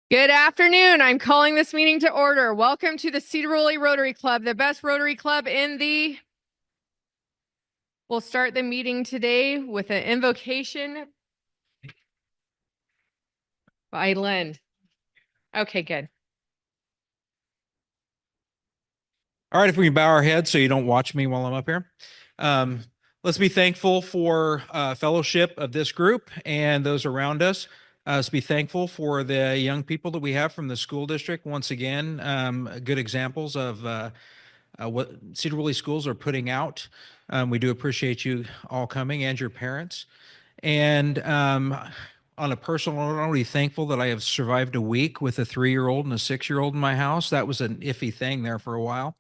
Good afternoon. I'm calling this meeting to order. Welcome to the Sedro Woolley Rotary Club, the best Rotary Club in the... We'll start the meeting today with an invocation by Lynn. Okay, good. All right, if we can bow our heads so you don't watch me while I'm up here. Let's be thankful for fellowship of this group and those around us. Let's be thankful for the young people that we have from the school district. Once again, good examples of what Cedar Woolley schools are putting out. We do appreciate you all coming and your parents. And on a personal note, I'm really thankful that I have survived a week with a 3-year-old and a 6-year-old in my house. That was an iffy thing there for a while.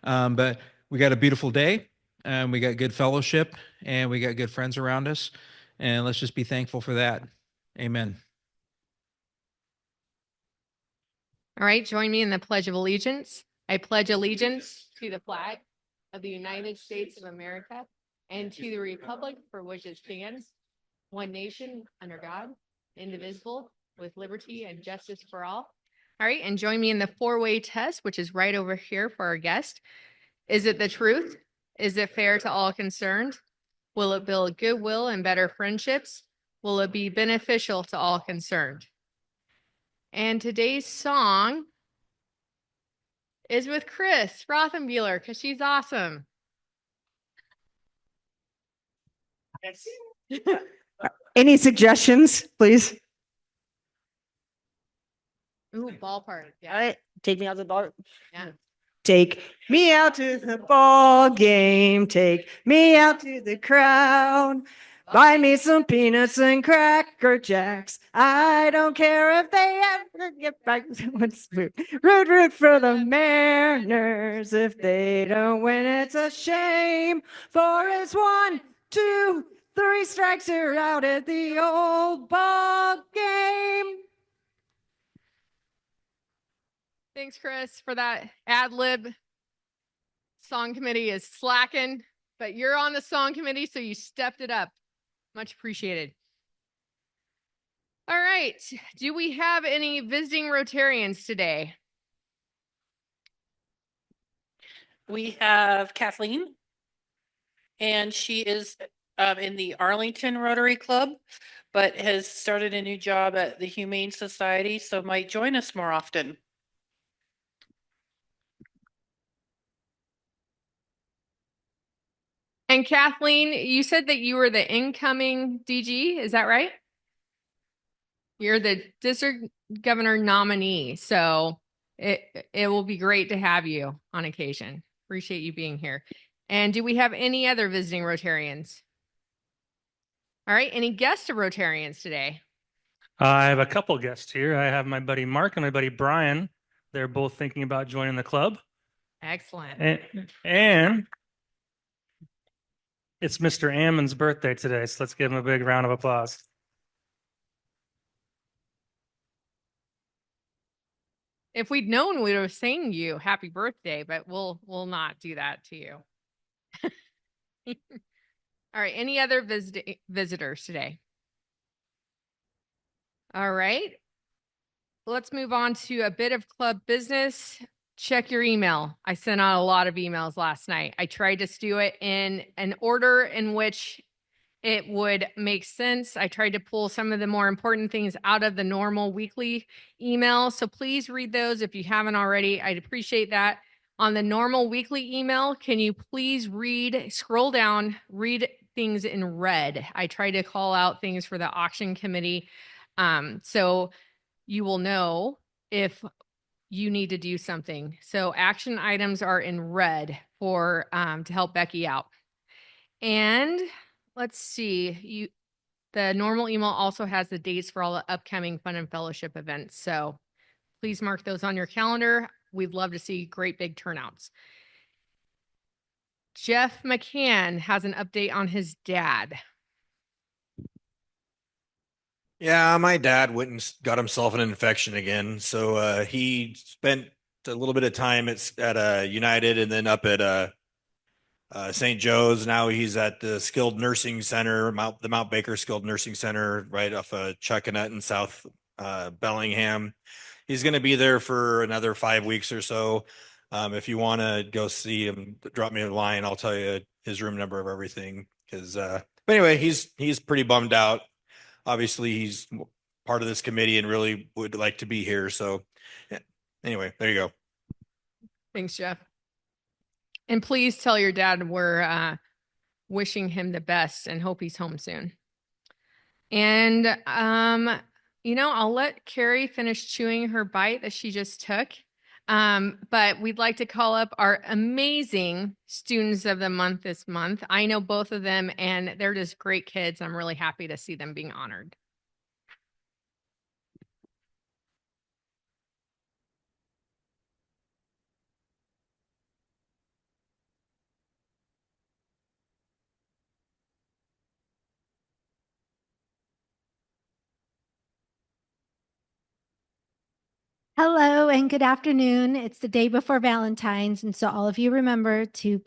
But we got a beautiful day, and we got good fellowship, and we got good friends around us. And let's just be thankful for that. Amen. All right, join me in the Pledge of Allegiance. I pledge allegiance to the flag of the United States of America and to the republic for which it stands, one nation under God, indivisible, with liberty and justice for all. All right, and join me in the 4-way test, which is right over here for our guest. Is it the truth? Is it fair to all concerned? Will it build goodwill and better friendships? Will it be beneficial to all concerned? And today's song is with Chris Rothenbuehler because she's awesome. Any suggestions, please? Ooh, ballpark. Yeah. All right, take me out to the ball. Yeah. Take me out to the ball game. Take me out to the crowd. Buy me some peanuts and Cracker Jacks. I don't care if they ever get back. Root for the Mariners. If they don't win, it's a shame. For it's 1, 2, 3 strikes, you're out at the old ball game. Thanks, Chris, for that ad lib. Song committee is slacking, but you're on the song committee, so you stepped it up. Much appreciated. All right. Do we have any visiting Rotarians today? We have Kathleen, and she is in the Arlington Rotary Club, but has started a new job at the Humane Society, so might join us more often. And Kathleen, you said that you were the incoming DG, is that right? You're the district governor nominee, so it will be great to have you on occasion. Appreciate you being here. And do we have any other visiting Rotarians? All right, any guest of Rotarians today? I have a couple guests here. I have my buddy Mark and my buddy Brian. They're both thinking about joining the club. Excellent. And it's Mr. Ammon's birthday today, so let's give him a big round of applause. If we'd known, we would have sang you happy birthday, but we'll not do that to you. All right, any other visitors today? All right, let's move on to a bit of club business. Check your email. I sent out a lot of emails last night. I tried to do it in an order in which it would make sense. I tried to pull some of the more important things out of the normal weekly email. So please read those if you haven't already. I'd appreciate that. On the normal weekly email, can you please scroll down, read things in red. I try to call out things for the auction committee. So you will know if you need to do something. So action items are in red for to help Becky out. And let's see, the normal email also has the dates for all the upcoming Fun and Fellowship events. So please mark those on your calendar. We'd love to see great big turnouts. Jeff McCann has an update on his dad. Yeah, my dad went and got himself an infection again. So he spent a little bit of time at United and then up at St. Joe's. Now he's at the skilled nursing center, the Mount Baker Skilled Nursing Center, right off of Chuckanut in South Bellingham. He's going to be there for another 5 weeks or so. If you want to go see him, drop me a line. I'll tell you his room number of everything. But anyway, he's pretty bummed out. Obviously, he's part of this committee and really would like to be here. So yeah. Anyway, there you go. Thanks, Jeff. And please tell your dad we're wishing him the best and hope he's home soon. And I'll let Carrie finish chewing her bite that she just took. But we'd like to call up our amazing students of the month this month. I know both of them, and they're just great kids. I'm really happy to see them being honored. Hello and good afternoon. It's the day before Valentine's, and so all of you remember to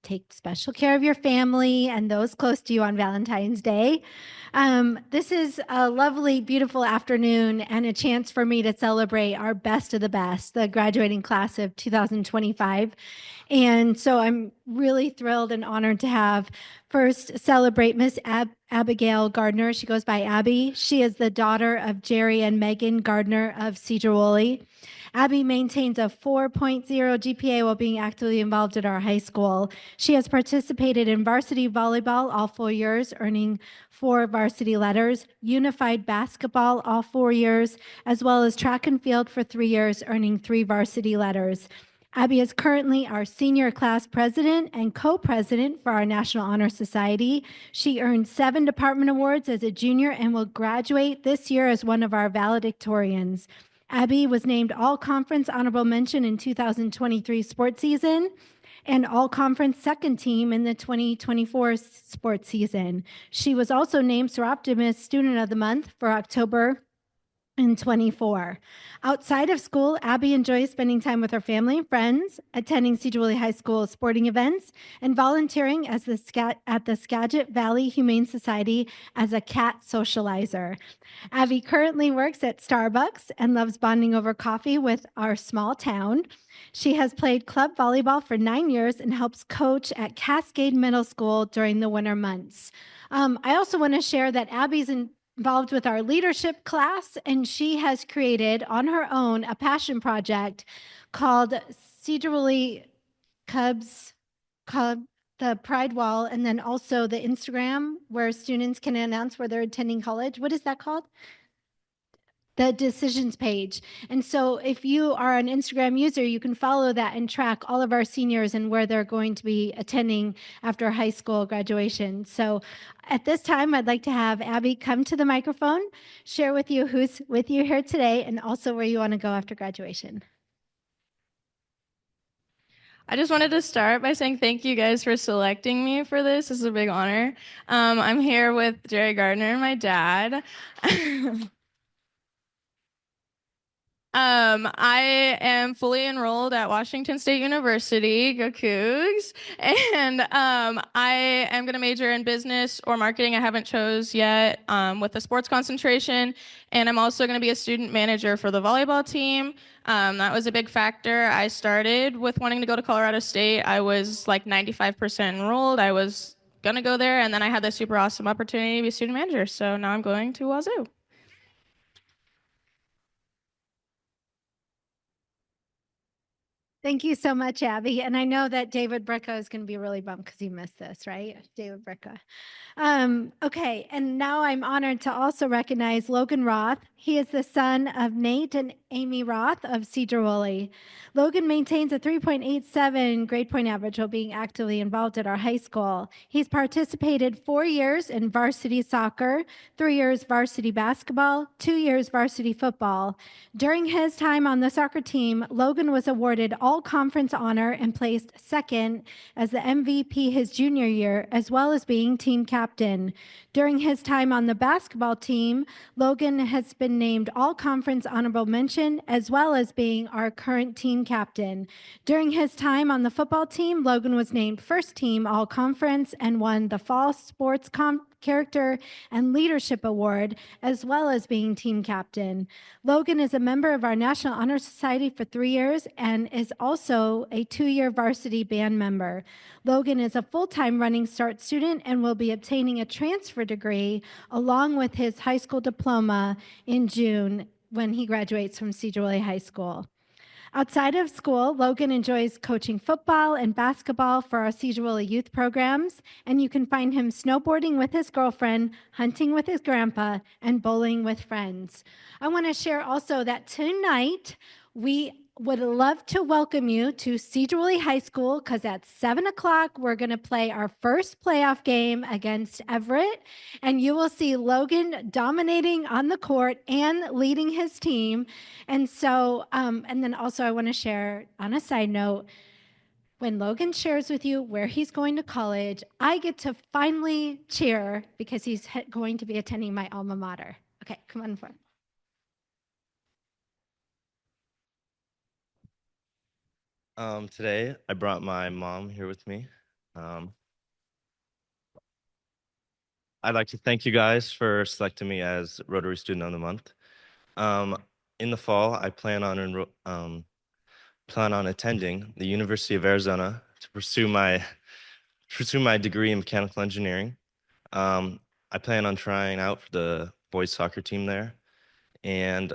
take special care of your family and those close to you on Valentine's Day. This is a lovely, beautiful afternoon and a chance for me to celebrate our best of the best, the graduating class of 2025. And so I'm really thrilled and honored to have first celebrate Miss Abigail Gardner. She goes by Abby. She is the daughter of Jerry and Megan Gardner of Sedro Woolley. Abby maintains a 4.0 GPA while being actively involved at our high school. She has participated in varsity volleyball all 4 years, earning 4 varsity letters, unified basketball all 4 years, as well as track and field for 3 years, earning 3 varsity letters. Abby is currently our senior class president and co-president for our National Honor Society. She earned 7 department awards as a junior and will graduate this year as one of our valedictorians. Abby was named All-Conference Honorable Mention in 2023 sports season and All-Conference second team in the 2024 sports season. She was also named Seroptimus Student of the Month for October in 24. Outside of school, Abby enjoys spending time with her family and friends, attending Sedro Woolley High School sporting events, and volunteering at the Skagit Valley Humane Society as a cat socializer. Abby currently works at Starbucks and loves bonding over coffee with our small town. She has played club volleyball for 9 years and helps coach at Cascade Middle School during the winter months. I also want to share that Abby's involved with our leadership class, and she has created on her own a passion project called Sedro Woolley Cubs, the Pride Wall, and then also the Instagram where students can announce where they're attending college. What is that called? The decisions page. And so if you are an Instagram user, you can follow that and track all of our seniors and where they're going to be attending after high school graduation. So at this time, I'd like to have Abby come to the microphone, share with you who's with you here today, and also where you want to go after graduation. I just wanted to start by saying thank you guys for selecting me for this. This is a big honor. I'm here with Jerry Gardner, my dad. I am fully enrolled at Washington State University, go Cougs, and I am going to major in business or marketing. I haven't chose yet with a sports concentration, and I'm also going to be a student manager for the volleyball team. That was a big factor. I started with wanting to go to Colorado State. I was like 95% enrolled. I was going to go there, and then I had this super awesome opportunity to be a student manager, so now I'm going to Wazoo. Thank you so much, Abby. And I know that David Bricka is going to be really bummed because he missed this, right? David Bricka. Okay, and now I'm honored to also recognize Logan Roth. He is the son of Nate and Amy Roth of Sedro Woolley. Logan maintains a 3.87 grade point average while being actively involved at our high school. He's participated 4 years in varsity soccer, 3 years varsity basketball, 2 years varsity football. During his time on the soccer team, Logan was awarded all-conference honor and placed second as the MVP his junior year, as well as being team captain. During his time on the basketball team, Logan has been named all-conference honorable mention, as well as being our current team captain. During his time on the football team, Logan was named first team all-conference and won the fall sports Character and Leadership Award, as well as being team captain. Logan is a member of our National Honor Society for 3 years and is also a 2-year varsity band member. Logan is a full-time Running Start student and will be obtaining a transfer degree along with his high school diploma in June when he graduates from Sedro Woolley High School. Outside of school, Logan enjoys coaching football and basketball for our Sedro Woolley youth programs, and you can find him snowboarding with his girlfriend, hunting with his grandpa, and bowling with friends. I want to share also that tonight we would love to welcome you to Sedro Woolley High School because at 7 o'clock we're going to play our first playoff game against Everett, and you will see Logan dominating on the court and leading his team. And so, and then also I want to share on a side note, when Logan shares with you where he's going to college, I get to finally cheer because he's going to be attending my alma mater. Okay, come on forward. Today I brought my mom here with me. I'd like to thank you guys for selecting me as Rotary Student of the Month. In the fall, I plan on attending the University of Arizona to pursue my degree in mechanical engineering. I plan on trying out for the boys soccer team there, and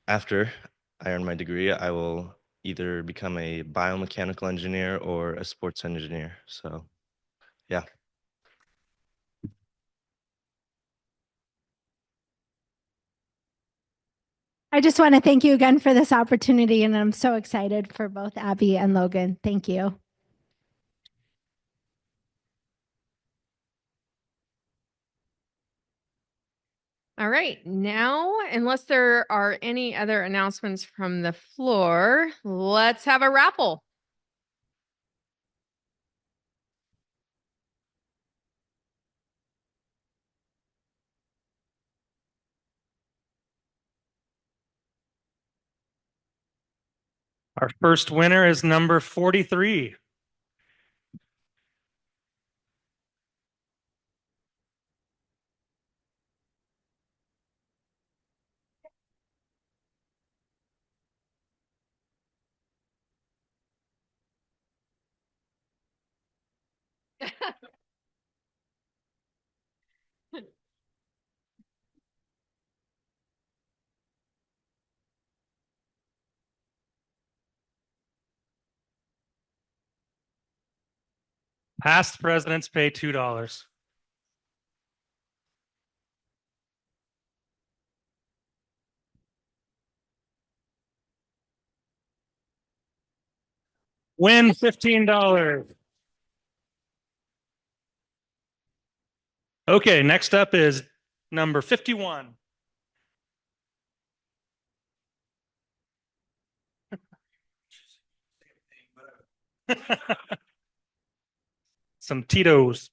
after I earn my degree, I will either become a biomechanical engineer or a sports engineer. So, yeah. I just want to thank you again for this opportunity, and I'm so excited for both Abby and Logan. Thank you. All right, now, unless there are any other announcements from the floor, let's have a raffle. Our first winner is number 43. Past presidents pay $2. Win $15. Okay, next up is number 51. Some Tito's.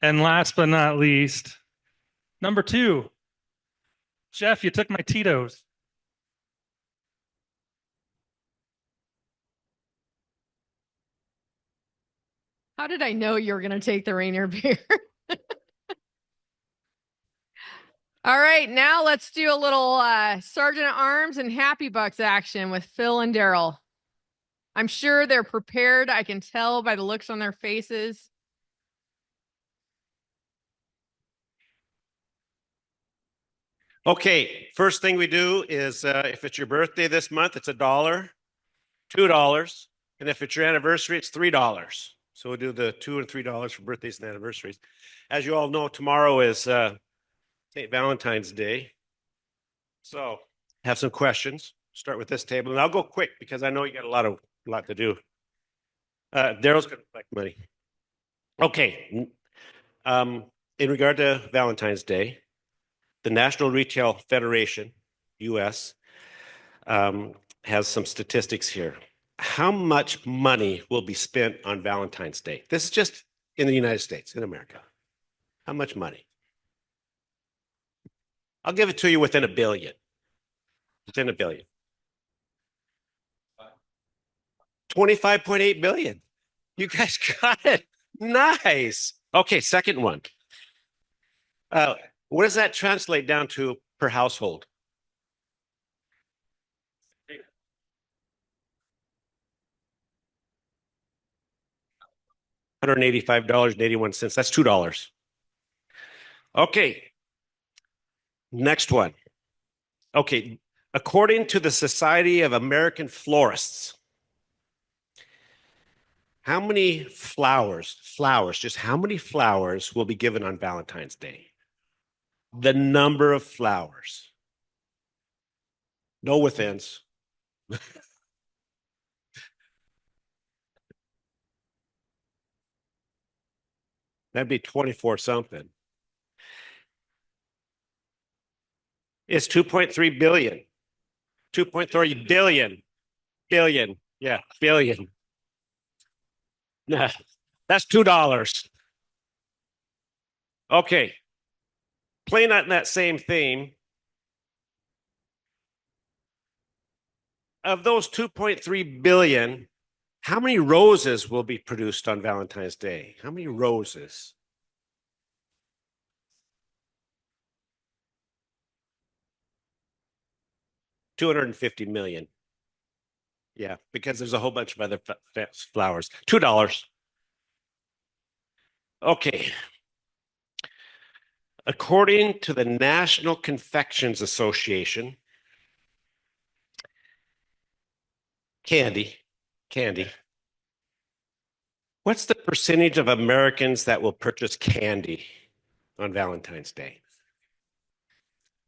And last but not least, number 2. Jeff, you took my Tito's. How did I know you were going to take the Rainier beer? All right, now let's do a little Sergeant at Arms and Happy Bucks action with Phil and Daryl. I'm sure they're prepared. I can tell by the looks on their faces. Okay, first thing we do is if it's your birthday this month, it's $1, $2, and if it's your anniversary, it's $3. So we'll do the $2 and $3 for birthdays and anniversaries. As you all know, tomorrow is St. Valentine's Day. So have some questions. Start with this table, and I'll go quick because I know you got a lot to do. Daryl's going to collect money. Okay. In regard to Valentine's Day, the National Retail Federation, US, has some statistics here. How much money will be spent on Valentine's Day? This is just in the United States, in America. How much money? I'll give it to you within $1 billion. Within $1 billion. 25.8 billion. You guys got it. Nice. Okay, second one. What does that translate down to per household? $185.81. That's $2. Okay. Next one. Okay. According to the Society of American Florists, how many flowers, just how many flowers will be given on Valentine's Day? The number of flowers. No withins. That'd be 24 something. It's 2.3 billion. 2.3 billion. Billion. Yeah, billion. Nah, that's $2. Okay. Playing on that same theme, of those 2.3 billion, how many roses will be produced on Valentine's Day? How many roses? $250 million. Yeah, because there's a whole bunch of other flowers. $2. Okay. According to the National Confections Association, candy. What's the percentage of Americans that will purchase candy on Valentine's Day?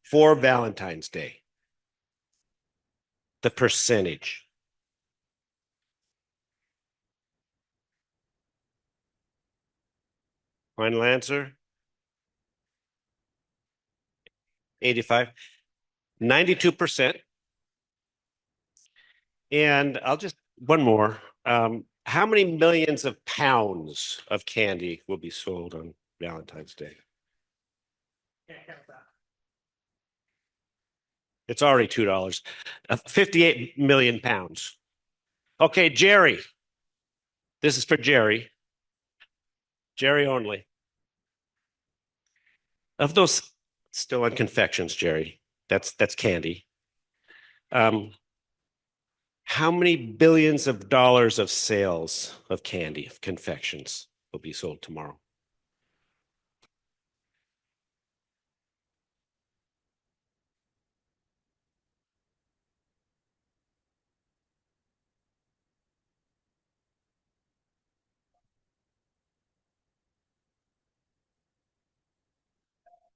For Valentine's Day. The percentage. Final answer? 85. 92%. And I'll just, one more. How many millions of pounds of candy will be sold on Valentine's Day? It's already $2. 58 million pounds. Okay, Jerry. This is for Jerry. Jerry only. Of those, still on confections, Jerry. That's candy. How many billions of dollars of sales of candy, of confections, will be sold tomorrow?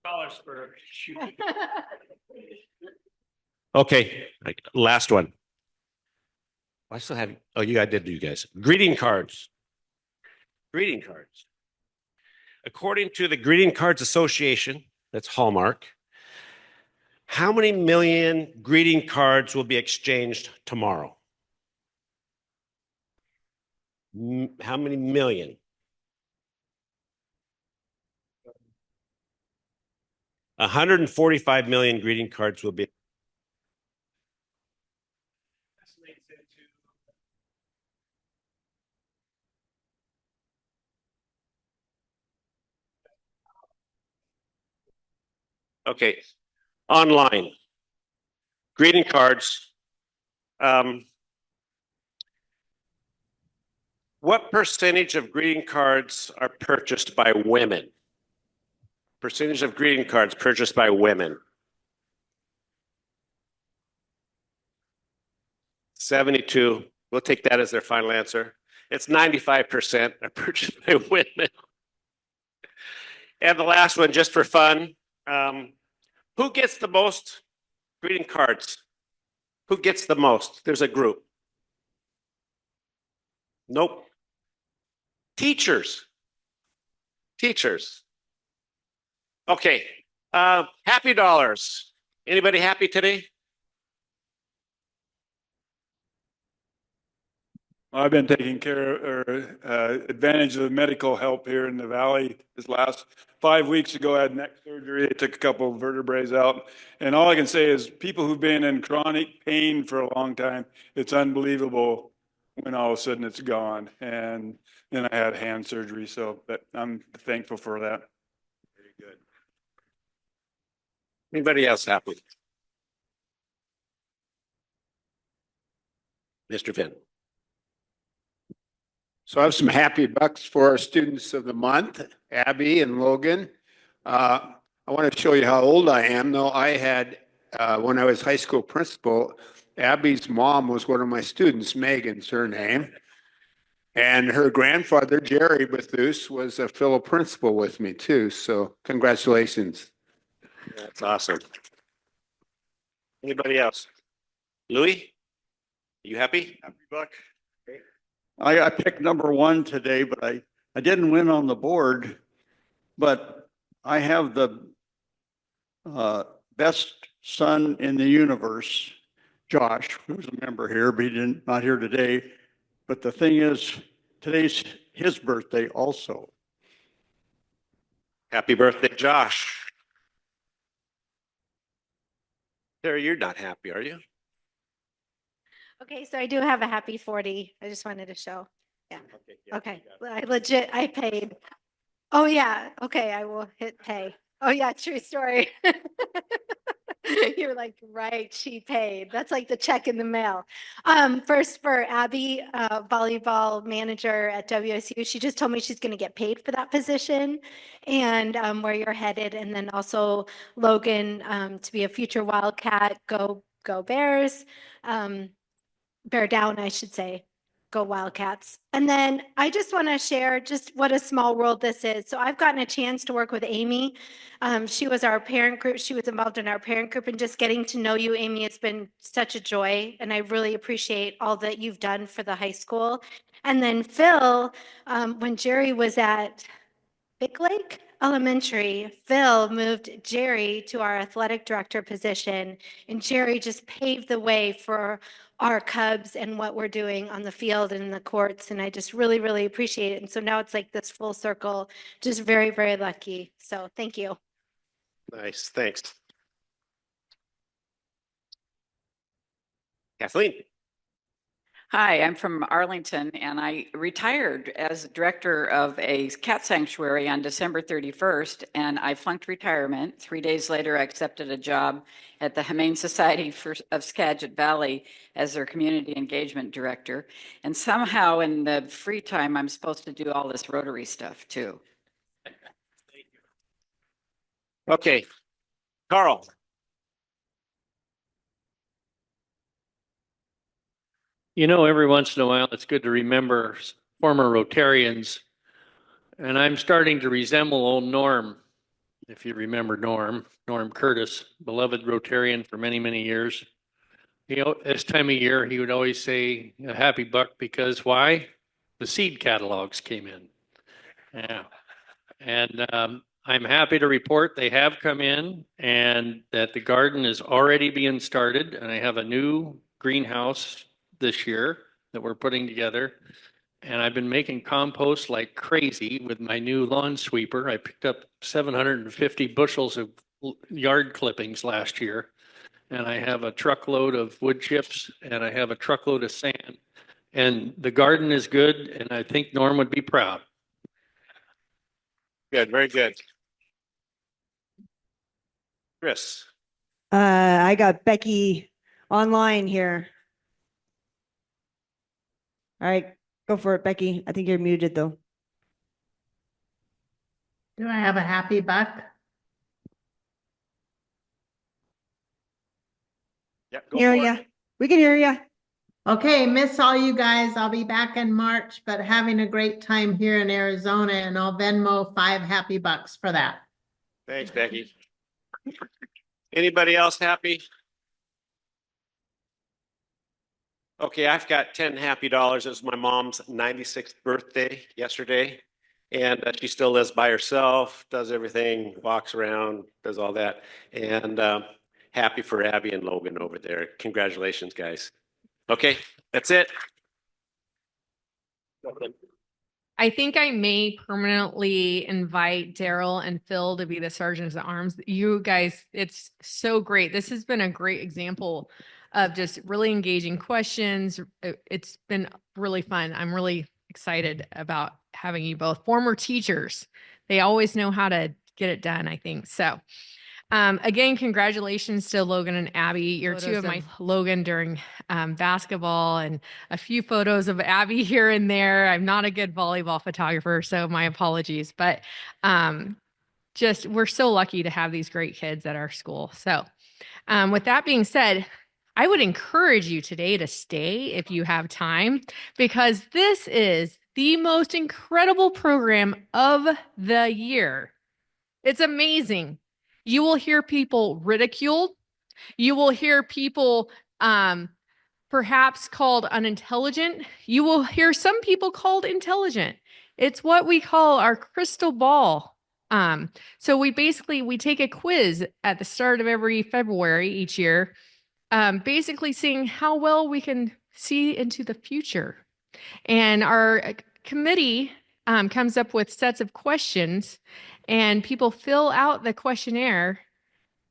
Dollars for Okay, last one. I still have, oh, I did you guys. Greeting cards. Greeting cards. According to the Greeting Cards Association, that's Hallmark, how many million greeting cards will be exchanged tomorrow? How many million? 145 million greeting cards will be. Okay, online. Greeting cards. What percentage of greeting cards are purchased by women? Percentage of greeting cards purchased by women. 72. We'll take that as their final answer. It's 95% are purchased by women. And the last one, just for fun, who gets the most greeting cards? Who gets the most? There's a group. Nope. Teachers. Teachers. Okay. Happy dollars. Anybody happy today? I've been taking care or advantage of the medical help here in the valley. This last 5 weeks ago, I had neck surgery. I took a couple of vertebrae out. And all I can say is people who've been in chronic pain for a long time, it's unbelievable when all of a sudden it's gone. And then I had hand surgery, so but I'm thankful for that. Very good. Anybody else happy? Mr. Finn. So I have some happy bucks for our students of the month, Abby and Logan. I want to show you how old I am. Though I had, when I was high school principal, Abby's mom was one of my students, Megan's her name. And her grandfather, Jerry Bethus, was a fellow principal with me too. So congratulations. That's awesome. Anybody else? Louis, you happy? Happy buck. I picked number 1 today, but I didn't win on the board. But I have the best son in the universe, Josh, who's a member here, but not here today. But the thing is, today's his birthday also. Happy birthday, Josh. Terry, you're not happy, are you? Okay, so I do have a happy 40. I just wanted to show. Yeah. Okay. Okay. I paid. Oh yeah. Okay, I will hit pay. Oh yeah, true story. You're like, right, she paid. That's like the check in the mail. First for Abby, volleyball manager at WSU. She just told me she's going to get paid for that position and where you're headed. And then also Logan to be a future Wildcat. Go Bears. Bear down, I should say. Go Wildcats. And then I just want to share just what a small world this is. So I've gotten a chance to work with Amy. She was our parent group. She was involved in our parent group, and just getting to know you, Amy, has been such a joy. And I really appreciate all that you've done for the high school. And then Phil, when Jerry was at Big Lake Elementary, Phil moved Jerry to our athletic director position, and Jerry just paved the way for our Cubs and what we're doing on the field and in the courts. And I just really, really appreciate it. And so now it's like this full circle, just very, very lucky. So thank you. Nice, thanks. Kathleen. Hi, I'm from Arlington, and I retired as director of a cat sanctuary on December 31st, and I flunked retirement. 3 days later, I accepted a job at the Humane Society of Skagit Valley as their community engagement director. And somehow in the free time, I'm supposed to do all this Rotary stuff too. Okay, Carl. You know, every once in a while, it's good to remember former Rotarians. And I'm starting to resemble old Norm, if you remember Norm Curtis, beloved Rotarian for many, many years. You know, this time of year, he would always say a happy buck because why? The seed catalogs came in. Yeah. And I'm happy to report they have come in and that the garden is already being started. And I have a new greenhouse this year that we're putting together. And I've been making compost like crazy with my new lawn sweeper. I picked up 750 bushels of yard clippings last year. And I have a truckload of wood chips and I have a truckload of sand. And the garden is good, and I think Norm would be proud. Good, very good. Chris. I got Becky online here. All right, go for it, Becky. I think you're muted though. Do I have a happy buck? Yeah, Hear ya. We can hear ya. Okay, miss all you guys. I'll be back in March, but having a great time here in Arizona, and I'll Venmo 5 happy bucks for that. Thanks, Becky. Anybody else happy? Okay, I've got 10 happy dollars. It was my mom's 96th birthday yesterday. And she still lives by herself, does everything, walks around, does all that. And happy for Abby and Logan over there. Congratulations, guys. Okay, that's it. I think I may permanently invite Daryl and Phil to be the sergeants at arms. You guys, it's so great. This has been a great example of just really engaging questions. It's been really fun. I'm really excited about having you both former teachers. They always know how to get it done, I think. So again, congratulations to Logan and Abby. You're two of my Logan during basketball and a few photos of Abby here and there. I'm not a good volleyball photographer, so my apologies. But just we're so lucky to have these great kids at our school. So with that being said, I would encourage you today to stay if you have time, because this is the most incredible program of the year. It's amazing. You will hear people ridiculed. You will hear people perhaps called unintelligent. You will hear some people called intelligent. It's what we call our crystal ball. So we take a quiz at the start of every February each year, basically seeing how well we can see into the future. And our committee comes up with sets of questions, and people fill out the questionnaire,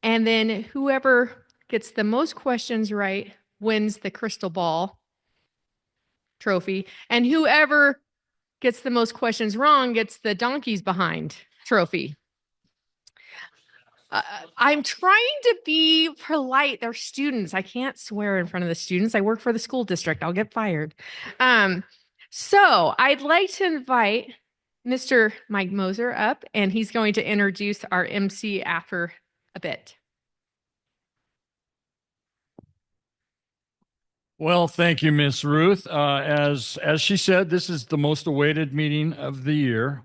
and then whoever gets the most questions right wins the crystal ball trophy, and whoever gets the most questions wrong gets the donkeys behind trophy. I'm trying to be polite. They're students. I can't swear in front of the students. I work for the school district. I'll get fired. So I'd like to invite Mr. Mike Moser up, and he's going to introduce our MC after a bit. Well, thank you, Miss Ruth. As she said, this is the most awaited meeting of the year,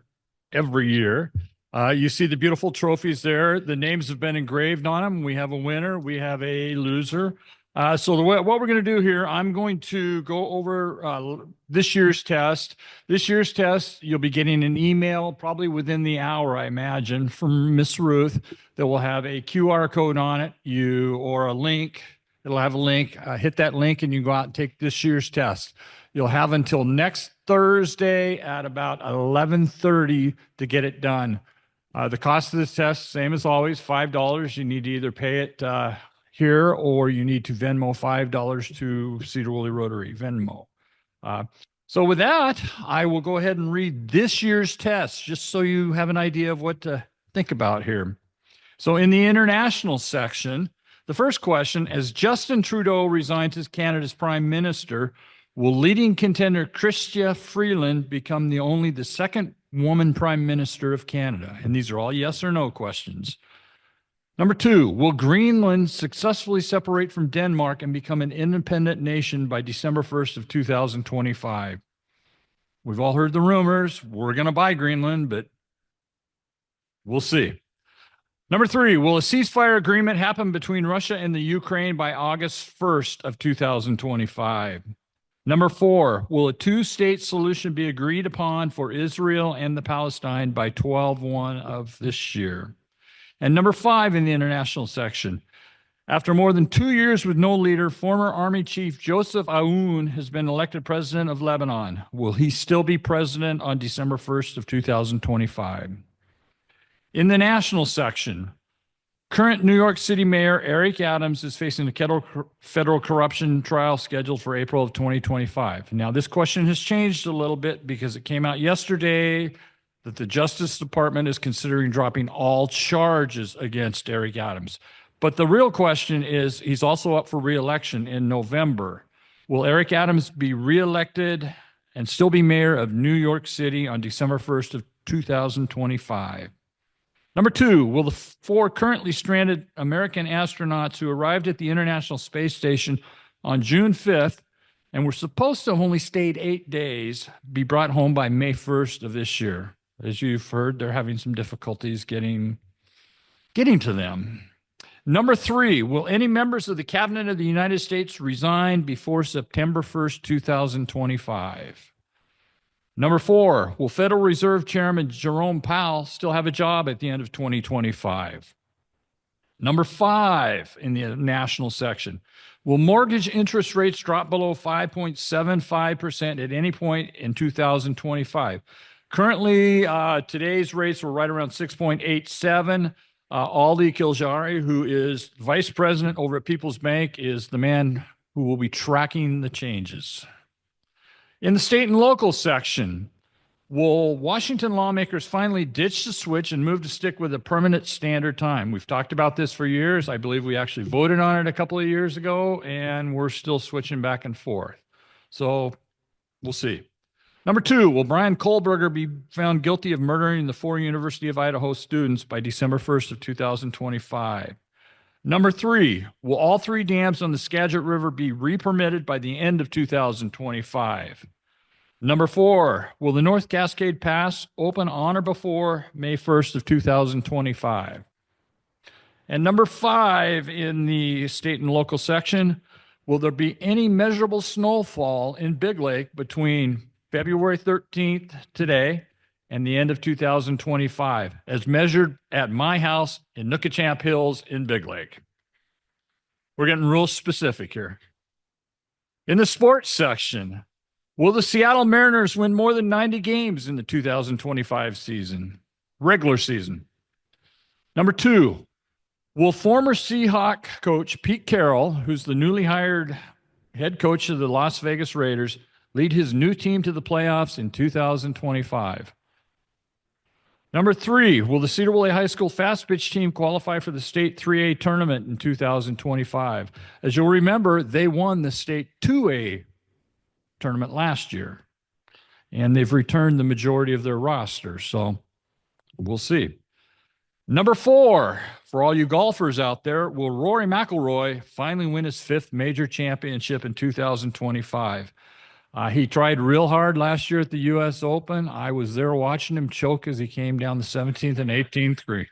every year. You see the beautiful trophies there. The names have been engraved on them. We have a winner. We have a loser. What we're going to do here, I'm going to go over this year's test. This year's test, you'll be getting an email probably within the hour, I imagine, from Miss Ruth that will have a QR code on it, or a link. It'll have a link. Hit that link and you go out and take this year's test. You'll have until next Thursday at about 11:30 to get it done. The cost of this test, same as always, $5. You need to either pay it here, or you need to Venmo $5 to Sedro Woolley Rotary, Venmo. So with that, I will go ahead and read this year's test, just so you have an idea of what to think about here. So in the international section, the first question, as Justin Trudeau resigns as Canada's Prime Minister, will leading contender Chrystia Freeland become the second woman Prime Minister of Canada? And these are all yes or no questions. Number 2, will Greenland successfully separate from Denmark and become an independent nation by December 1st of 2025? We've all heard the rumors. We're going to buy Greenland, but we'll see. Number 3, will a ceasefire agreement happen between Russia and the Ukraine by August 1st of 2025? Number 4, will a two-state solution be agreed upon for Israel and the Palestine by 12/1 of this year? And number 5 in the international section, after more than 2 years with no leader, former Army Chief Joseph Aoun has been elected president of Lebanon. Will he still be president on December 1st of 2025? In the national section, current New York City Mayor Eric Adams is facing a federal corruption trial scheduled for April of 2025. Now, this question has changed a little bit because it came out yesterday that the Justice Department is considering dropping all charges against Eric Adams. But the real question is, he's also up for re-election in November. Will Eric Adams be re-elected and still be mayor of New York City on December 1st of 2025? Number 2, will the 4 currently stranded American astronauts who arrived at the International Space Station on June 5th and were supposed to have only stayed 8 days be brought home by May 1st of this year? As you've heard, they're having some difficulties getting to them. Number 3, will any members of the Cabinet of the United States resign before September 1st, 2025? Number 4, will Federal Reserve Chairman Jerome Powell still have a job at the end of 2025? Number 5 in the national section, will mortgage interest rates drop below 5.75% at any point in 2025? Currently, today's rates were right around 6.87. Aldi Kiljari, who is vice president over at People's Bank, is the man who will be tracking the changes. In the state and local section, will Washington lawmakers finally ditch the switch and move to stick with a permanent standard time? We've talked about this for years. I believe we actually voted on it a couple of years ago, and we're still switching back and forth. So we'll see. Number 2, will Brian Kohlberger be found guilty of murdering the 4 University of Idaho students by December 1st of 2025? Number 3, will all 3 dams on the Skagit River be re-permitted by the end of 2025? Number 4, will the North Cascade Pass open on or before May 1st of 2025? And number 5, in the state and local section, will there be any measurable snowfall in Big Lake between February 13th today and the end of 2025, as measured at my house in Nookachamp Hills in Big Lake? We're getting real specific here. In the sports section, will the Seattle Mariners win more than 90 games in the 2025 season, regular season? Number 2, will former Seahawk coach Pete Carroll, who's the newly hired head coach of the Las Vegas Raiders, lead his new team to the playoffs in 2025? Number 3, will the Sedro Woolley High School fast pitch team qualify for the state 3A tournament in 2025? As you'll remember, they won the state 2A tournament last year, and they've returned the majority of their roster, so we'll see. Number 4, for all you golfers out there, will Rory McIlroy finally win his 5th major championship in 2025? He tried real hard last year at the U.S. Open. I was there watching him choke as he came down the 17th and 18th green.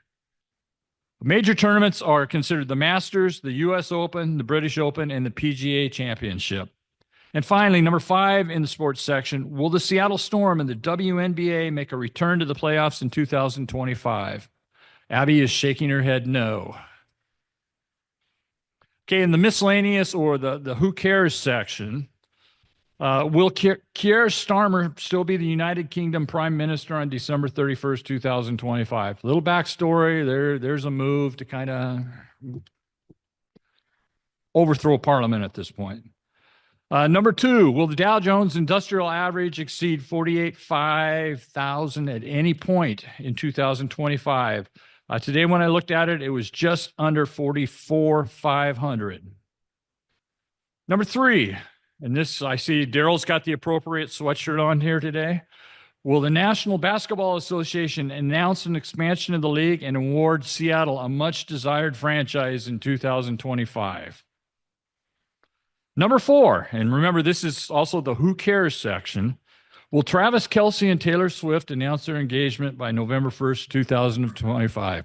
Major tournaments are considered the Masters, the U.S. Open, the British Open, and the PGA Championship. And finally, number 5 in the sports section, will the Seattle Storm and the WNBA make a return to the playoffs in 2025? Abby is shaking her head no. Okay, in the miscellaneous or the who cares section, will Keir Starmer still be the United Kingdom Prime Minister on December 31st, 2025? Little backstory, there's a move to kind of overthrow Parliament at this point. Number 2, will the Dow Jones Industrial Average exceed 48,500 at any point in 2025? Today, when I looked at it, it was just under 44,500. Number 3, and this, I see Daryl's got the appropriate sweatshirt on here today. Will the National Basketball Association announce an expansion of the league and award Seattle a much-desired franchise in 2025? Number 4, and remember, this is also the who cares section. Will Travis Kelce and Taylor Swift announce their engagement by November 1st, 2025?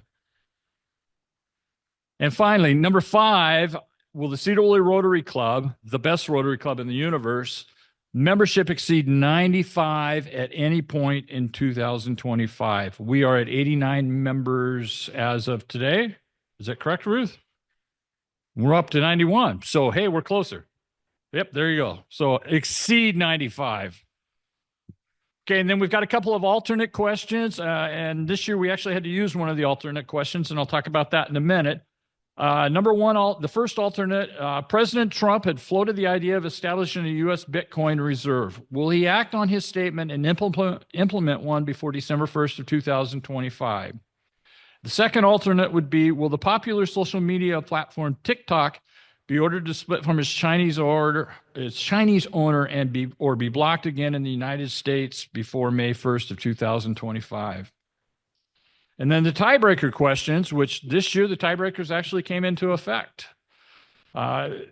And finally, number 5, will the Sedro Woolley Rotary Club, the best Rotary Club in the universe, membership exceed 95 at any point in 2025? We are at 89 members as of today. Is that correct, Ruth? We're up to 91. So, hey, we're closer. Yep, there you go. So exceed 95. Okay, and then we've got a couple of alternate questions. And this year we actually had to use one of the alternate questions, and I'll talk about that in a minute. Number 1, the first alternate, President Trump had floated the idea of establishing a U.S. Bitcoin reserve. Will he act on his statement and implement one before December 1st of 2025? The second alternate would be, will the popular social media platform TikTok be ordered to split from its Chinese owner and be blocked again in the United States before May 1st of 2025? And then the tiebreaker questions, which this year the tiebreakers actually came into effect. The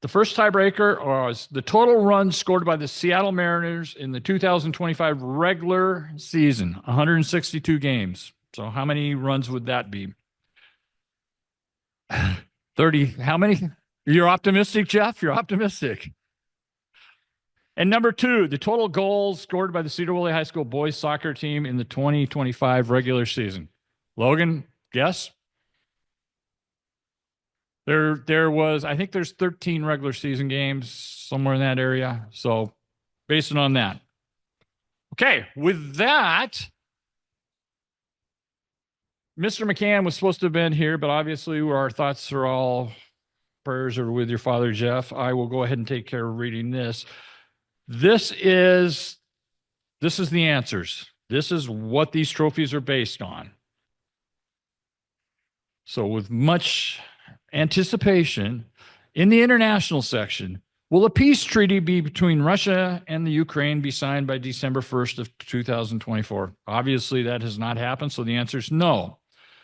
first tiebreaker was the total runs scored by the Seattle Mariners in the 2025 regular season, 162 games. So how many runs would that be? 30. How many? You're optimistic, Jeff? You're optimistic. And number 2, the total goals scored by the Sedro Woolley High School boys soccer team in the 2025 regular season. Logan, guess? There was, I think there's 13 regular season games somewhere in that area. So based on that. Okay, with that, Mr. McCann was supposed to have been here, but obviously our thoughts are all prayers are with your father, Jeff. I will go ahead and take care of reading this. This is the answers. This is what these trophies are based on. So with much anticipation, in the international section, will a peace treaty be between Russia and the Ukraine be signed by December 1st of 2024? Obviously, that has not happened, so the answer is no.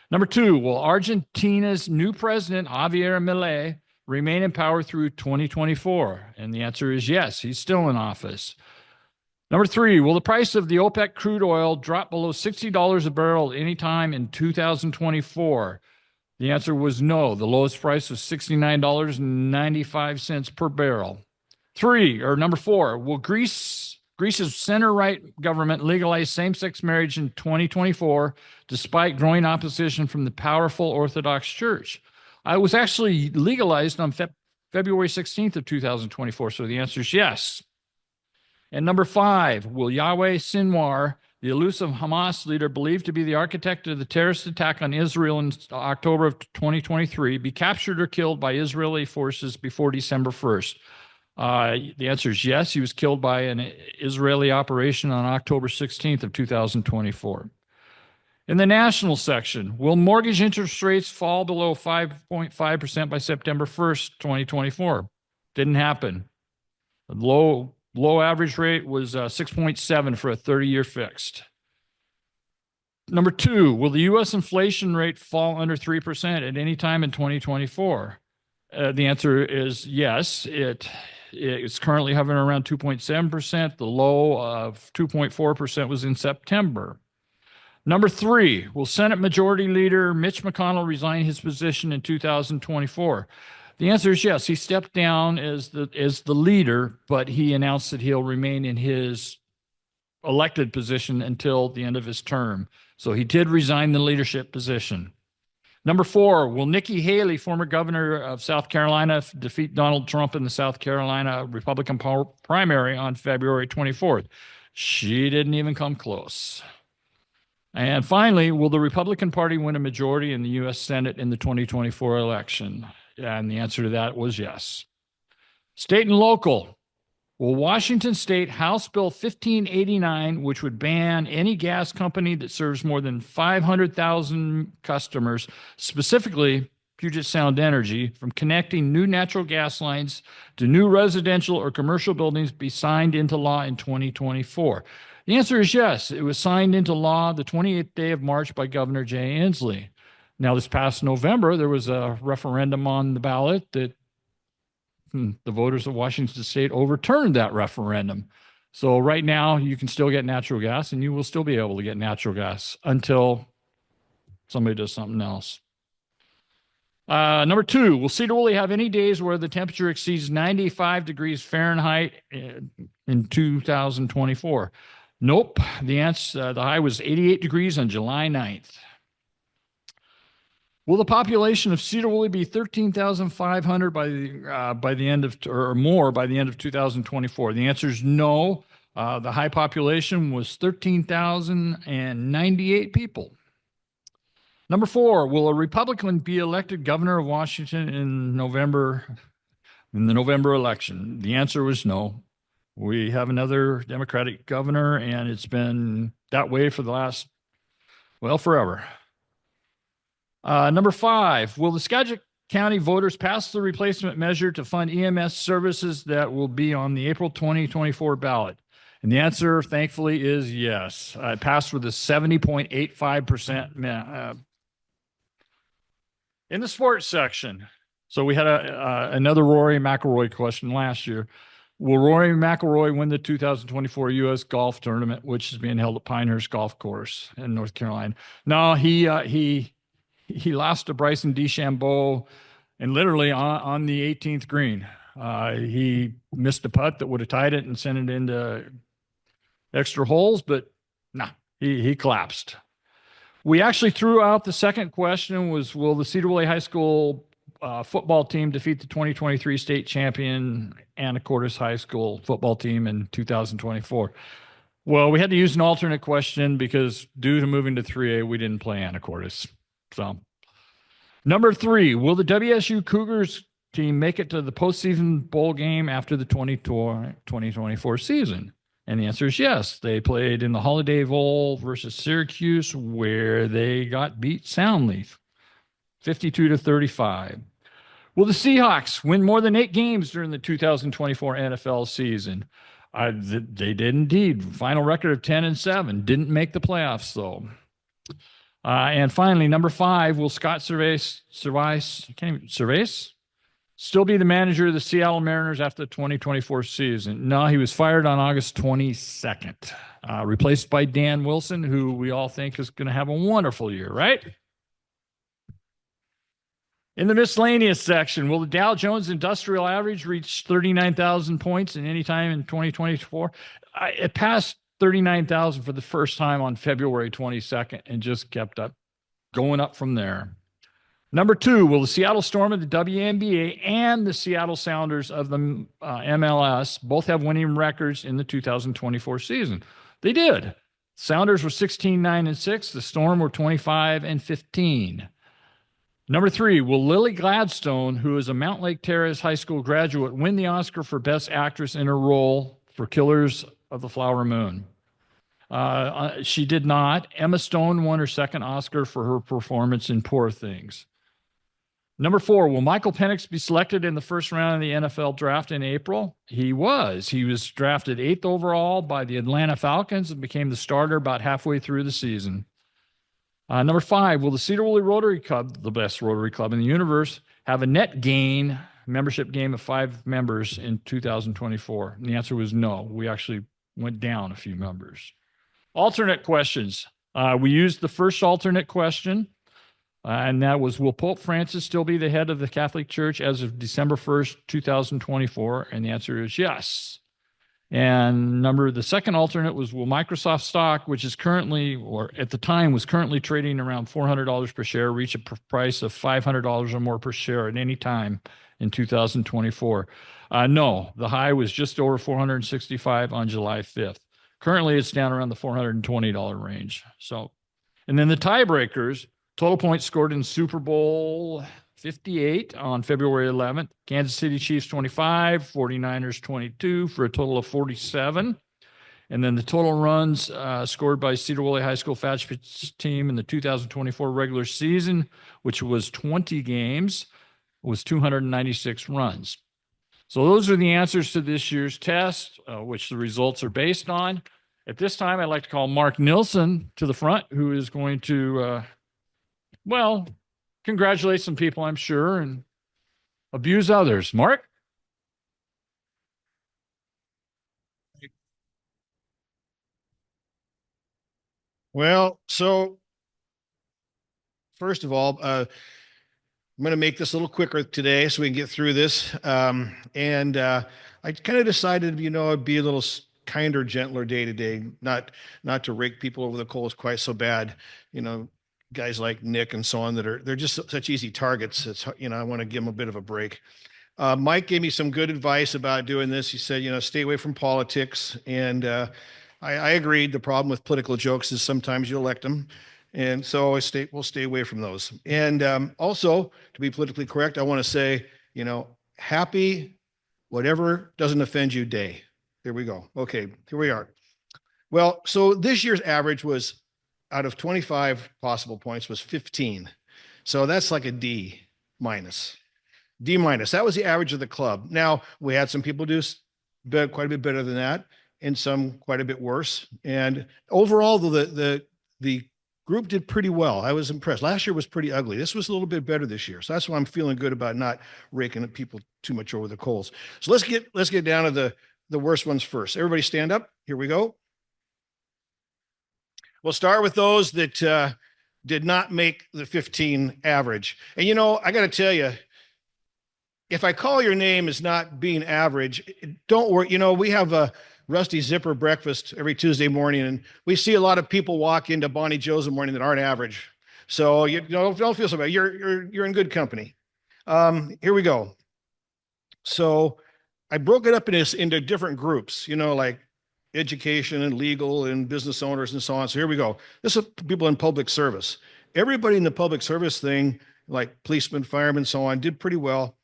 Number 2, will Argentina's new president, Javier Milei, remain in power through 2024? And the answer is yes, he's still in office. Number 3, will the price of the OPEC crude oil drop below $60 a barrel anytime in 2024? The answer was no. The lowest price was $69.95 per barrel. Number 4, will Greece's center-right government legalize same-sex marriage in 2024 despite growing opposition from the powerful Orthodox Church? It was actually legalized on February 16th of 2024, so the answer is yes. And number 5, will Yahweh Sinwar, the elusive Hamas leader believed to be the architect of the terrorist attack on Israel in October of 2023, be captured or killed by Israeli forces before December 1st? The answer is yes. He was killed by an Israeli operation on October 16th of 2024. In the national section, will mortgage interest rates fall below 5.5% by September 1st, 2024? Didn't happen. The low average rate was 6.7 for a 30-year fixed. Number 2, will the U.S. inflation rate fall under 3% at any time in 2024? The answer is yes. It's currently hovering around 2.7%. The low of 2.4% was in September. Number 3, will Senate Majority Leader Mitch McConnell resign his position in 2024? The answer is yes. He stepped down as the leader, but he announced that he'll remain in his elected position until the end of his term. So he did resign the leadership position. Number 4, will Nikki Haley, former governor of South Carolina, defeat Donald Trump in the South Carolina Republican primary on February 24th? She didn't even come close. And finally, will the Republican Party win a majority in the U.S. Senate in the 2024 election? And the answer to that was yes. State and local. Will Washington State House Bill 1589, which would ban any gas company that serves more than 500,000 customers, specifically Puget Sound Energy, from connecting new natural gas lines to new residential or commercial buildings, be signed into law in 2024? The answer is yes. It was signed into law the 28th day of March by Governor Jay Inslee. Now, this past November, there was a referendum on the ballot that the voters of Washington State overturned that referendum. So right now, you can still get natural gas, and you will still be able to get natural gas until somebody does something else. Number 2, will Sedro Woolley have any days where the temperature exceeds 95 degrees Fahrenheit in 2024? Nope. The high was 88 degrees on July 9th. Will the population of Sedro Woolley be 13,500 by the end of, or more by the end of 2024? The answer is no. The high population was 13,098 people. Number 4, will a Republican be elected governor of Washington in the November election? The answer was no. We have another Democratic governor, and it's been that way for the last, forever. Number 5, will the Skagit County voters pass the replacement measure to fund EMS services that will be on the April 2024 ballot? And the answer, thankfully, is yes. It passed with a 70.85%. In the sports section, so we had another Rory McIlroy question last year. Will Rory McIlroy win the 2024 U.S. Golf Tournament, which is being held at Pinehurst Golf Course in North Carolina? No, he lost to Bryson DeChambeau, and literally on the 18th green. He missed a putt that would have tied it and sent it into extra holes, but he collapsed. We actually threw out the second question was, will the Sedro Woolley High School football team defeat the 2023 state champion Anacortes High School football team in 2024? Well, we had to use an alternate question because due to moving to 3A, we didn't play Anacortes. So, number 3, will the WSU Cougars team make it to the postseason bowl game after the 2024 season? And the answer is yes. They played in the Holiday Bowl versus Syracuse, where they got beat soundly, 52-35. Will the Seahawks win more than 8 games during the 2024 NFL season? They did indeed. Final record of 10-7. Didn't make the playoffs, though. And finally, number 5, will Scott Servais still be the manager of the Seattle Mariners after the 2024 season? No, he was fired on August 22nd, replaced by Dan Wilson, who we all think is going to have a wonderful year, right? In the miscellaneous section, will the Dow Jones Industrial Average reach 39,000 points at any time in 2024? It passed 39,000 for the first time on February 22nd and just kept up, going up from there. Number 2, will the Seattle Storm of the WNBA and the Seattle Sounders of the MLS both have winning records in the 2024 season? They did. Sounders were 16-9-6. The Storm were 25-15. Number 3, will Lily Gladstone, who is a Mount Lake Terrace High School graduate, win the Oscar for Best Actress in her role for Killers of the Flower Moon? She did not. Emma Stone won her second Oscar for her performance in Poor Things. Number 4, will Michael Penix be selected in the first round of the NFL draft in April? He was. He was drafted 8th overall by the Atlanta Falcons and became the starter about halfway through the season. Number 5, will the Sedro Woolley Rotary Club, the best Rotary Club in the universe, have a net gain membership game of 5 members in 2024? And the answer was no. We actually went down a few members. Alternate questions. We used the first alternate question, and that was, will Pope Francis still be the head of the Catholic Church as of December 1st, 2024? And the answer is yes. And the second alternate was, will Microsoft stock, which is currently, or at the time was currently trading around $400 per share, reach a price of $500 or more per share at any time in 2024? No, the high was just over $465 on July 5th. Currently, it's down around the $420 range. So, and then the tiebreakers, total points scored in Super Bowl 58 on February 11th. Kansas City Chiefs 25, 49ers 22 for a total of 47. And then the total runs scored by Sedro Woolley High School Fast Pitch team in the 2024 regular season, which was 20 games, was 296 runs. So those are the answers to this year's test, which the results are based on. At this time, I'd like to call Mark Nilsson to the front, who is going to, congratulate some people, I'm sure, and abuse others. Mark? Well, so first of all, I'm going to make this a little quicker today so we can get through this. I kind of decided, it'd be a little kinder, gentler day to day, not to rake people over the coals quite so bad. Guys like Nick and so on they're just such easy targets. It's, I want to give them a bit of a break. Mike gave me some good advice about doing this. He said, stay away from politics. And I agreed. The problem with political jokes is sometimes you elect them. And so we'll stay away from those. And also, to be politically correct, I want to say, happy whatever doesn't offend you day. Here we go. Okay, here we are. Well, so this year's average was, out of 25 possible points, was 15. So that's like a D minus. D minus. That was the average of the club. Now, we had some people do quite a bit better than that, and some quite a bit worse. And overall, the group did pretty well. I was impressed. Last year was pretty ugly. This was a little bit better this year. So that's why I'm feeling good about not raking people too much over the coals. So let's get down to the worst ones first. Everybody stand up. Here we go. We'll start with those that did not make the 15 average. And I got to tell you, if I call your name as not being average, don't worry. We have a Rusty Zipper breakfast every Tuesday morning, and we see a lot of people walk into Bonnie Joe's in the morning that aren't average. So don't feel so bad. You're in good company. Here we go. So I broke it up into different groups. Like education and legal and business owners and so on. So here we go. This is people in public service. everybody in the public service thing, like policemen, firemen, so on, did pretty well.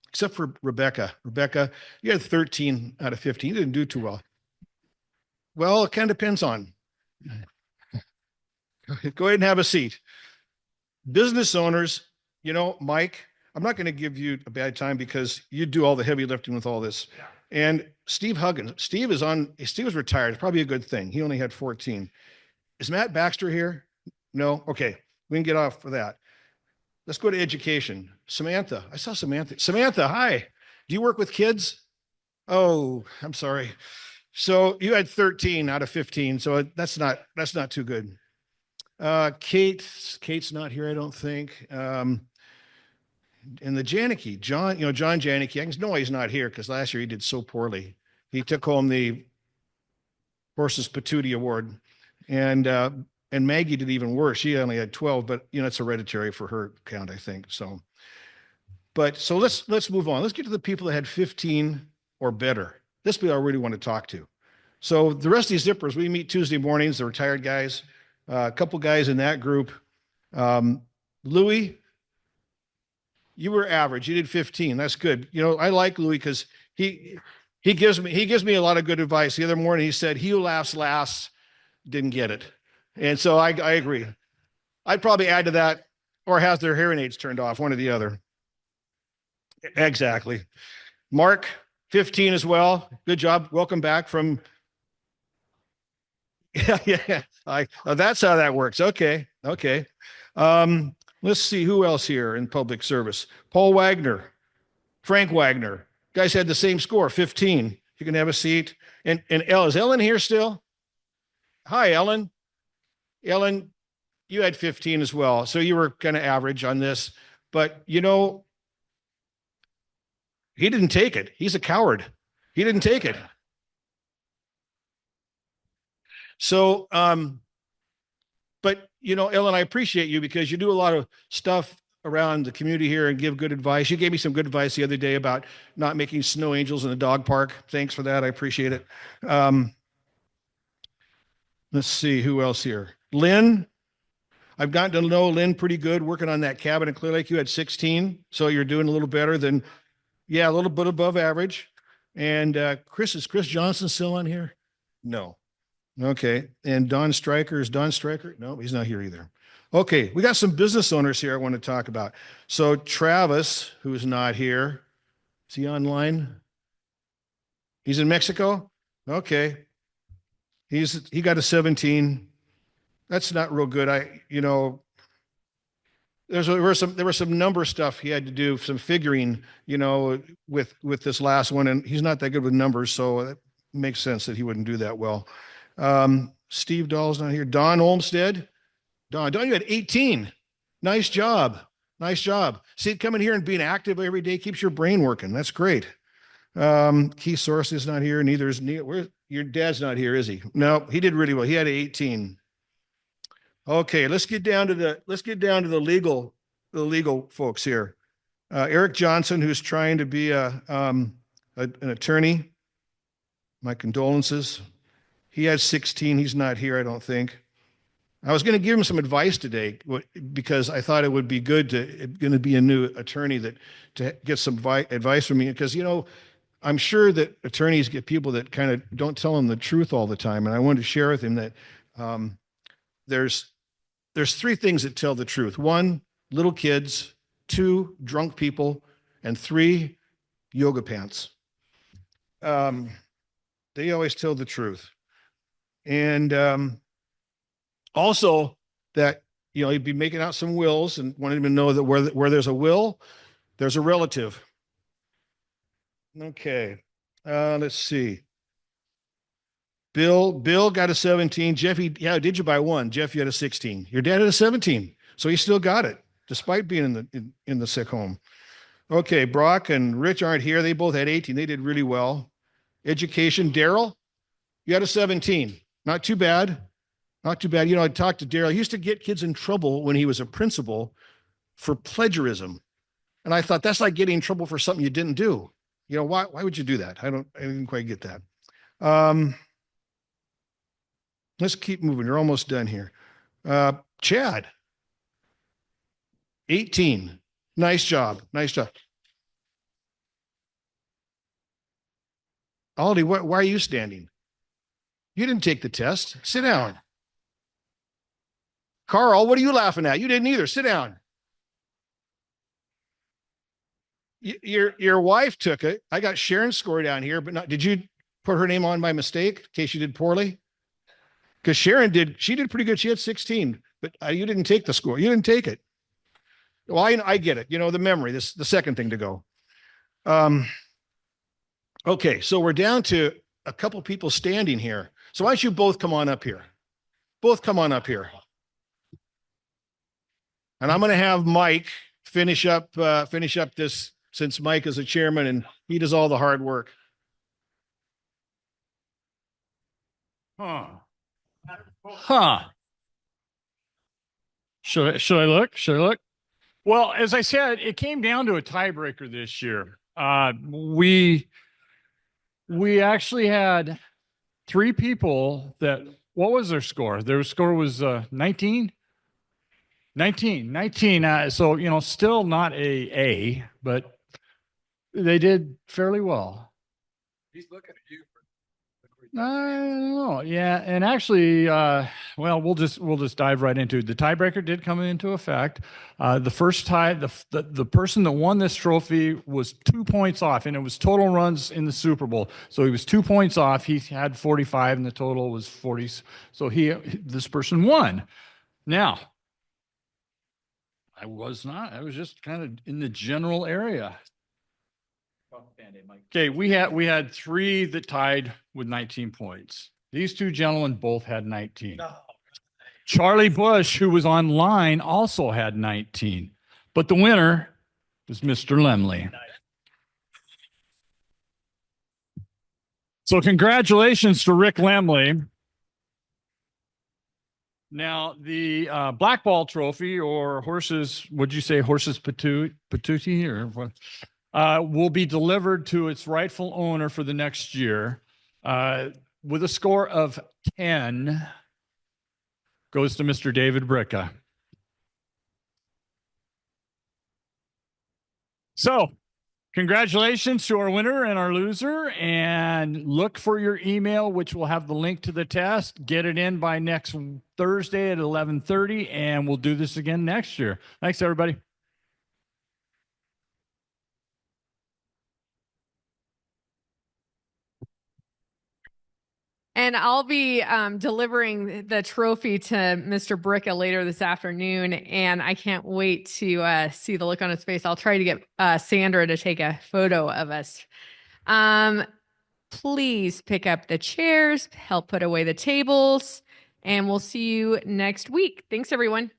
Except for Rebecca. Rebecca, you had 13 out of 15. You didn't do too well. Well, it kind of depends on. Go ahead and have a seat. Business owners, Mike, I'm not going to give you a bad time because you do all the heavy lifting with all this. And Steve Huggins, Steve was retired. It's probably a good thing. He only had 14. Is Matt Baxter here? No? Okay. We can get off for that. Let's go to education. Samantha, I saw Samantha. Samantha, hi. Do you work with kids? Oh, I'm sorry. So you had 13 out of 15. So that's not too good. Kate's not here, I don't think. And the Janicki, John Janicki, I know he's not here because last year he did so poorly. He took home the Horses Patootie Award. And Maggie did even worse. She only had 12, but it's hereditary for her count, I think. So let's move on. Let's get to the people that had 15 or better. This we already want to talk to. So the rest of these zippers, we meet Tuesday mornings, the retired guys, a couple guys in that group. Louis, you were average. You did 15. That's good. I like Louis because he gives me a lot of good advice. The other morning he said, "He who laughs last didn't get it." And so I agree. I'd probably add to that, or has their hearing aids turned off, one or the other. Exactly. Mark, 15 as well. Good job. Welcome back from. Yeah. That's how that works. Okay. Let's see who else here in public service. Paul Wagner, Frank Wagner. Guys had the same score, 15. You can have a seat. And is Ellen here still? Hi, Ellen. Ellen, you had 15 as well. So you were kind of average on this. But, he didn't take it. He's a coward. He didn't take it. So, but, Ellen, I appreciate you because you do a lot of stuff around the community here and give good advice. You gave me some good advice the other day about not making snow angels in the dog park. Thanks for that. I appreciate it. Let's see who else here. Lynn, I've gotten to know Lynn pretty good working on that cabin in Clear Lake. You had 16, so you're doing a little better than, a little bit above average. And is Chris Johnson still on here? No. Okay. And Don Stryker, is Don Stryker? No, he's not here either. Okay. We got some business owners here I want to talk about. So Travis, who's not here, is he online? He's in Mexico? Okay. He got a 17. That's not real good. There was some number stuff he had to do, some figuring, with this last one, and he's not that good with numbers, so it makes sense that he wouldn't do that well. Steve Dahl's not here. Don Olmstead. Don, you had 18. Nice job. See, coming here and being active every day keeps your brain working. That's great. Keith Source is not here. Neither is Neil. Your dad's not here, is he? No, he did really well. He had 18. Okay, let's get down to the legal folks here. Eric Johnson, who's trying to be an attorney. My condolences. He has 16. He's not here, I don't think. I was going to give him some advice today because I thought it would be good going to be a new attorney to get some advice from me because, I'm sure that attorneys get people that kind of don't tell them the truth all the time. And I wanted to share with him that there's 3 things that tell the truth. 1, little kids. 2, drunk people. And 3, yoga pants. They always tell the truth. And also that, he'd be making out some wills and wanted him to know that where there's a will, there's a relative. Okay. Let's see. Bill got a 17. Jeffy, did you buy 1? Jeff, you had a 16. Your dad had a 17. So he still got it, despite being in the sick home. Okay, Brock and Rich aren't here. They both had 18. They did really well. Education, Daryl, you had a 17. Not too bad. I talked to Daryl. He used to get kids in trouble when he was a principal for plagiarism. And I thought, that's like getting in trouble for something you didn't do. Why would you do that? I didn't quite get that. Let's keep moving. We're almost done here. Chad, 18. Nice job. Nice job. Aldi, why are you standing? You didn't take the test. Sit down. Carl, what are you laughing at? You didn't either. Sit down. Your wife took it. I got Sharon's score down here, but not. Did you put her name on by mistake in case you did poorly? Because Sharon did. She did pretty good. She had 16, but you didn't take the score. You didn't take it. Well, I get it. You know, the memory. This is the second thing to go. Okay, so we're down to a couple people standing here. So why don't you both come on up here? Both come on up here. And I'm going to have Mike finish up this, since Mike is the chairman and he does all the hard work. Huh. Should I look? Should I look? Well, as I said, it came down to a tiebreaker this year. We actually had 3 people that, what was their score? Their score was 19. So, you know, still not A, but they did fairly well. He's looking at you. I don't know. Yeah, and actually, well, we'll just dive right into it. The tiebreaker did come into effect. The first tie, the person that won this trophy was 2 points off, and it was total runs in the Super Bowl. So he was 2 points off. He had 45, and the total was 40. So this person won. Now, I was not. I was just kind of in the general area. Okay, we had 3 that tied with 19 points. These 2 gentlemen both had 19. No. Charlie Bush, who was online, also had 19. But the winner was Mr. Lemley. Nice. So congratulations to Rick Lemley. Now, the Black Ball Trophy, or horses, would you say horses patootie or what? Will be delivered to its rightful owner for the next year. With a score of 10, goes to Mr. David Bricka. So, congratulations to our winner and our loser, and look for your email, which will have the link to the test. Get it in by next Thursday at 11:30, and we'll do this again next year. Thanks, everybody. And I'll be delivering the trophy to Mr. Bricka later this afternoon, and I can't wait to see the look on his face. I'll try to get Sandra to take a photo of us. Please pick up the chairs, help put away the tables, and we'll see you next week. Thanks, everyone.